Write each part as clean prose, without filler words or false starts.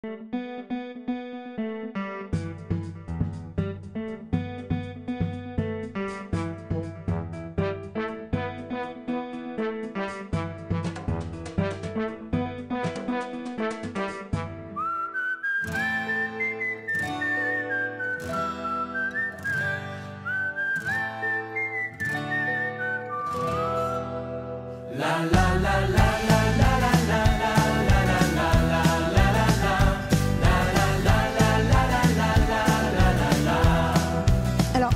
Alors,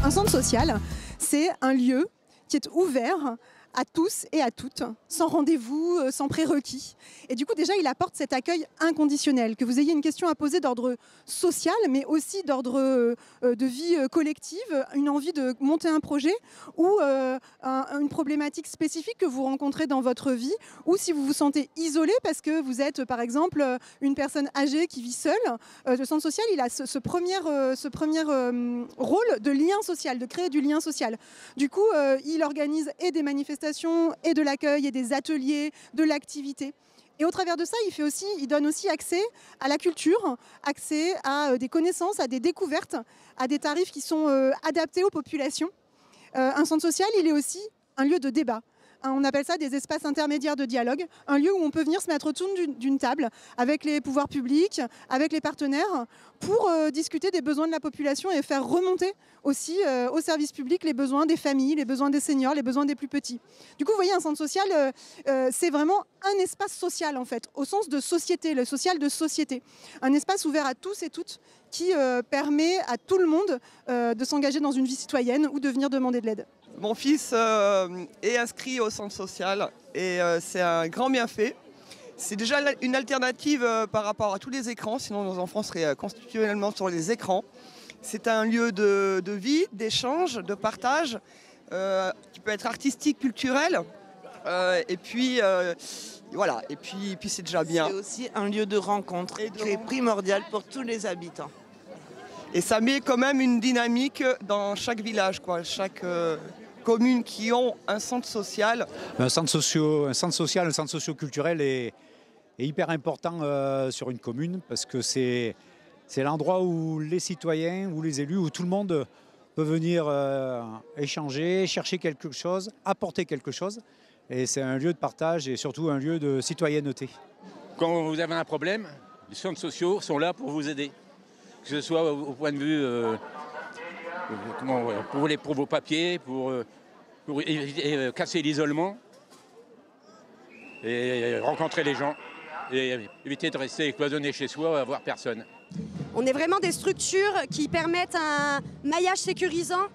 un centre social, c'est un lieu qui est ouvert à tous et à toutes, sans rendez-vous, sans prérequis. Et du coup, déjà, il apporte cet accueil inconditionnel. Que vous ayez une question à poser d'ordre social, mais aussi d'ordre de vie collective, une envie de monter un projet ou une problématique spécifique que vous rencontrez dans votre vie, ou si vous vous sentez isolé parce que vous êtes, par exemple, une personne âgée qui vit seule. Le centre social, il a ce premier rôle de lien social, de créer du lien social. Du coup, il organise et des manifestations et de l'accueil et des ateliers, de l'activité. Et au travers de ça, il donne aussi accès à la culture, accès à des connaissances, à des découvertes, à des tarifs qui sont adaptés aux populations. Un centre social, il est aussi un lieu de débat. On appelle ça des espaces intermédiaires de dialogue, un lieu où on peut venir se mettre autour d'une table avec les pouvoirs publics, avec les partenaires, pour discuter des besoins de la population et faire remonter aussi au service public les besoins des familles, les besoins des seniors, les besoins des plus petits. Du coup, vous voyez, un centre social, c'est vraiment un espace social, en fait, au sens de société, le social de société. Un espace ouvert à tous et toutes qui permet à tout le monde de s'engager dans une vie citoyenne ou de venir demander de l'aide. Mon fils est inscrit au centre social et c'est un grand bienfait. C'est déjà une alternative par rapport à tous les écrans, sinon nos enfants seraient constitutionnellement sur les écrans. C'est un lieu de vie, d'échange, de partage, qui peut être artistique, culturel. Et puis voilà, et puis c'est déjà bien. C'est aussi un lieu de rencontre qui est primordial pour tous les habitants. Et ça met quand même une dynamique dans chaque village, quoi. Chaque commune qui ont un centre social. Un centre social, un centre socio-culturel est hyper important sur une commune parce que c'est l'endroit où les citoyens, où les élus, où tout le monde peut venir échanger, chercher quelque chose, apporter quelque chose. Et c'est un lieu de partage et surtout un lieu de citoyenneté. Quand vous avez un problème, les centres sociaux sont là pour vous aider. Que ce soit au point de vue pour vos papiers, pour casser l'isolement et rencontrer les gens et éviter de rester cloisonné chez soi à voir personne. On est vraiment des structures qui permettent un maillage sécurisant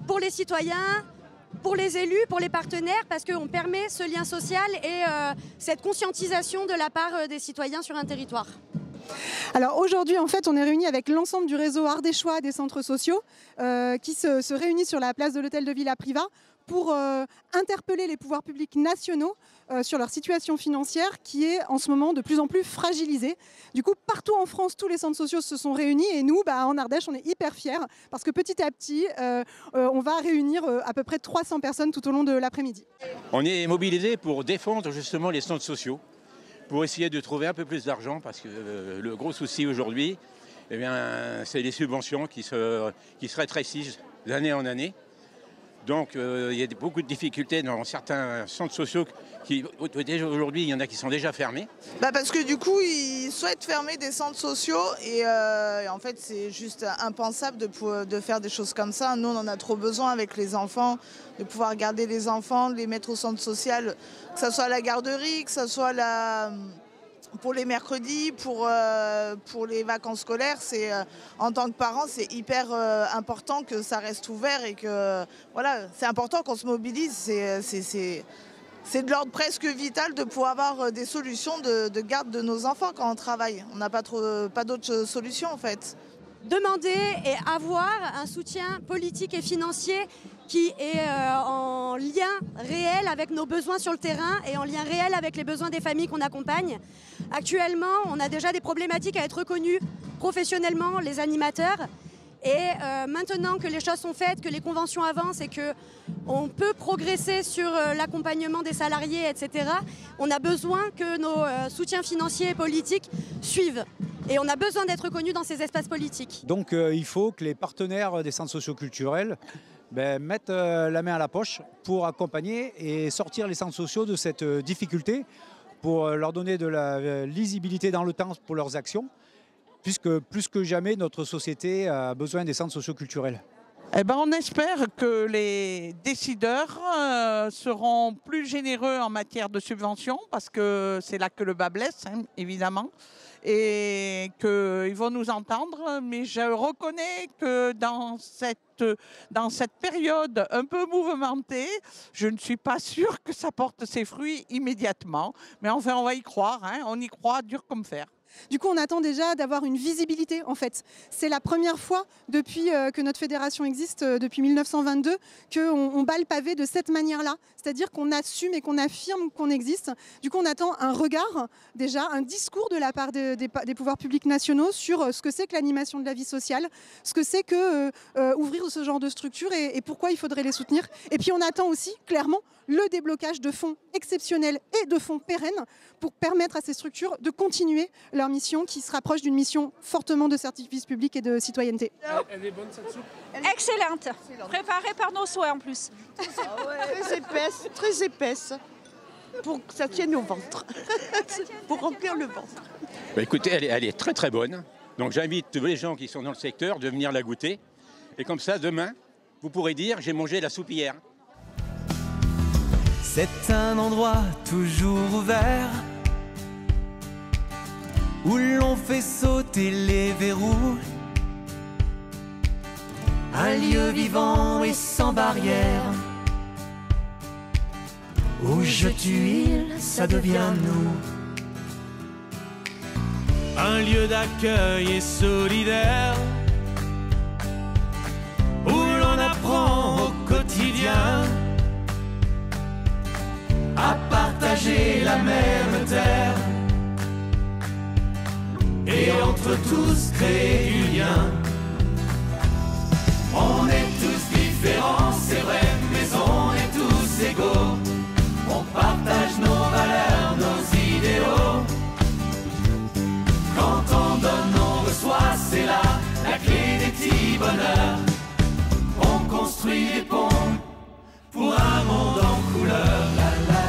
pour les citoyens, pour les élus, pour les partenaires, parce qu'on permet ce lien social et cette conscientisation de la part des citoyens sur un territoire. Alors aujourd'hui, en fait, on est réunis avec l'ensemble du réseau ardéchois des centres sociaux qui se réunit sur la place de l'hôtel de ville à Privas pour interpeller les pouvoirs publics nationaux sur leur situation financière qui est en ce moment de plus en plus fragilisée. Du coup, partout en France, tous les centres sociaux se sont réunis et nous, en Ardèche, on est hyper fiers parce que petit à petit, on va réunir à peu près 300 personnes tout au long de l'après-midi. On est mobilisés pour défendre justement les centres sociaux, pour essayer de trouver un peu plus d'argent parce que le gros souci aujourd'hui, eh bien, c'est les subventions qui se rétrécissent d'année en année. Donc il y a beaucoup de difficultés dans certains centres sociaux qui aujourd'hui il y en a qui sont déjà fermés. Parce que du coup ils souhaitent fermer des centres sociaux et en fait c'est juste impensable de faire des choses comme ça. Nous on en a trop besoin avec les enfants, de pouvoir garder les enfants, de les mettre au centre social, que ce soit à la garderie, que ce soit pour les mercredis, pour les vacances scolaires, en tant que parent, c'est hyper important que ça reste ouvert et que voilà, c'est important qu'on se mobilise. C'est de l'ordre presque vital de pouvoir avoir des solutions de garde de nos enfants quand on travaille. On n'a pas d'autres solutions en fait. Demander et avoir un soutien politique et financier qui est en lien réel avec nos besoins sur le terrain et en lien réel avec les besoins des familles qu'on accompagne. Actuellement, on a déjà des problématiques à être reconnues professionnellement, les animateurs. Et maintenant que les choses sont faites, que les conventions avancent et qu'on peut progresser sur l'accompagnement des salariés, etc., on a besoin que nos soutiens financiers et politiques suivent. Et on a besoin d'être reconnus dans ces espaces politiques. Donc il faut que les partenaires des centres socioculturels mettent la main à la poche pour accompagner et sortir les centres sociaux de cette difficulté, pour leur donner de la lisibilité dans le temps pour leurs actions, puisque plus que jamais notre société a besoin des centres socioculturels. Eh ben, on espère que les décideurs seront plus généreux en matière de subventions, parce que c'est là que le bas blesse, hein, évidemment, et qu'ils vont nous entendre. Mais je reconnais que dans cette période un peu mouvementée, je ne suis pas sûre que ça porte ses fruits immédiatement. Mais enfin, on va y croire, hein, on y croit dur comme fer. Du coup, on attend déjà d'avoir une visibilité, en fait. C'est la première fois depuis que notre fédération existe, depuis 1922, qu'on bat le pavé de cette manière-là. C'est-à-dire qu'on assume et qu'on affirme qu'on existe. Du coup, on attend un regard, déjà, un discours de la part des pouvoirs publics nationaux sur ce que c'est que l'animation de la vie sociale, ce que c'est que ouvrir ce genre de structure et pourquoi il faudrait les soutenir. Et puis, on attend aussi, clairement, le déblocage de fonds exceptionnels et de fonds pérennes pour permettre à ces structures de continuer leur mission qui se rapproche d'une mission fortement de service public et de citoyenneté. Elle est bonne cette soupe? Excellente, préparée par nos soins en plus. Très épaisse, pour que ça tienne au ventre, pour remplir le ventre. Écoutez, elle est très très bonne. Donc j'invite tous les gens qui sont dans le secteur de venir la goûter. Et comme ça, demain, vous pourrez dire j'ai mangé la soupe hier. C'est un endroit toujours ouvert où l'on fait sauter les verrous. Un lieu vivant et sans barrière où je tue il, ça devient nous. Un lieu d'accueil et solidaire où l'on apprend au quotidien à partager la même terre et entre tous créer du lien. On est tous différents, c'est vrai, mais on est tous égaux. On partage nos valeurs, nos idéaux. Quand on donne, on reçoit, c'est là la clé des petits bonheurs. On construit des ponts pour un monde en couleur. La, la.